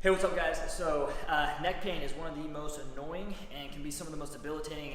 Hey, what's up guys? So neck pain is one of the most annoying and can be some of the most debilitating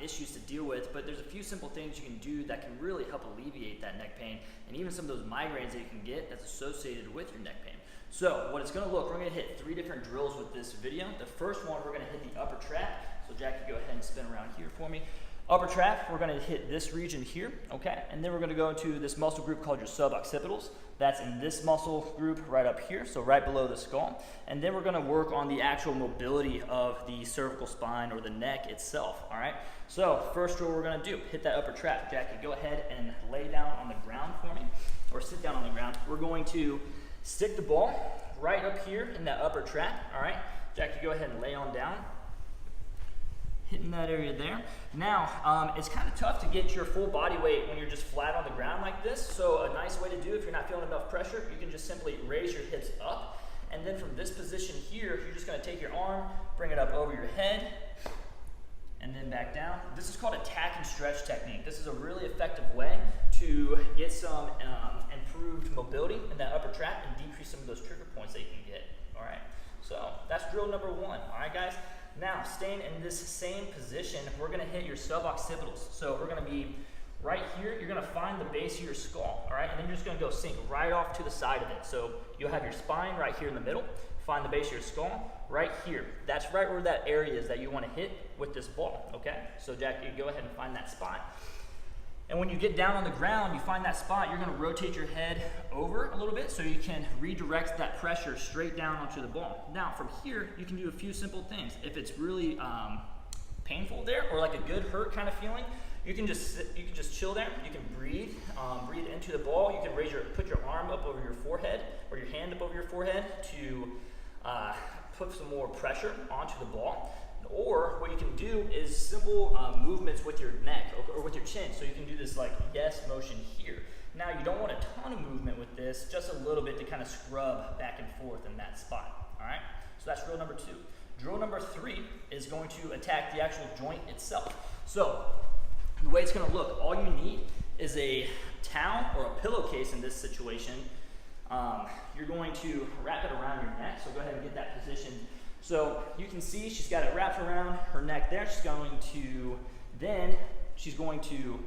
issues to deal with, but there's a few simple things you can do that can really help alleviate that neck pain and even some of those migraines that you can get that's associated with your neck pain. So what it's going to look, we're going to hit 3 different drills with this video. The first one, we're going to hit the upper trap. So Jack, you go ahead and spin around here for me. Upper trap, we're going to hit this region here, okay? And then we're going to go into this muscle group called your suboccipitals. That's in this muscle group right up here, so right below the skull. And then we're going to work on the actual mobility of the cervical spine or the neck itself, all right? So first drill we're going to do, hit that upper trap. Jackie, go ahead and lay down on the ground for me, or sit down on the ground. We're going to stick the ball right up here in that upper trap, all right? Jackie, go ahead and lay on down. Hitting that area there. Now, it's kind of tough to get your full body weight when you're just flat on the ground like this. So a nice way to do, if you're not feeling enough pressure, you can just simply raise your hips up. And then from this position here, you're just going to take your arm, bring it up over your head, and then back down. This is called a tack and stretch technique. This is a really effective way to get some improved mobility in that upper trap and decrease some of those trigger points that you can get. All right, so that's drill number 1. All right, guys. Now, staying in this same position, we're going to hit your suboccipitals. So we're going to be right here. You're going to find the base of your skull, all right? And then you're just going to go sink right off to the side of it. So you'll have your spine right here in the middle. Find the base of your skull right here. That's right where that area is that you want to hit with this ball, okay? So Jack, you go ahead and find that spot. And when you get down on the ground, you find that spot, you're going to rotate your head over a little bit so you can redirect that pressure straight down onto the ball. Now, from here, you can do a few simple things. If it's really painful there or like a good hurt kind of feeling, you can just chill there. You can breathe into the ball. You can put your arm up over your forehead or your hand up over your forehead to put some more pressure onto the ball. Or what you can do is simple movements with your neck or with your chin. So you can do this like yes motion here. Now you don't want a ton of movement with this, just a little bit to kind of scrub back and forth in that spot. All right, so that's drill number 2. Drill number 3 is going to attack the actual joint itself. So the way it's going to look, all you need is a towel or a pillowcase in this situation. You're going to wrap it around your neck. So go ahead and get that position. So you can see she's got it wrapped around her neck there. She's going to,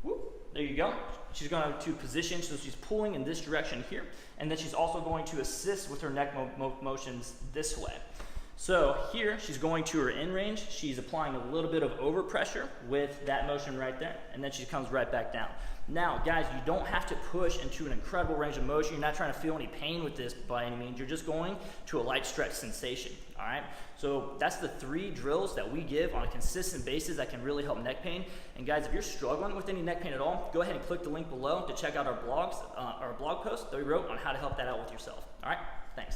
whoop, there you go. She's going to position, so she's pulling in this direction here. And then she's also going to assist with her neck motions this way. So here, she's going to her in range. She's applying a little bit of overpressure with that motion right there. And then she comes right back down. Now, guys, you don't have to push into an incredible range of motion. You're not trying to feel any pain with this by any means. You're just going to a light stretch sensation, all right? So that's the 3 drills that we give on a consistent basis that can really help neck pain. And guys, if you're struggling with any neck pain at all, go ahead and click the link below to check out our blog post that we wrote on how to help that out with yourself. All right, thanks.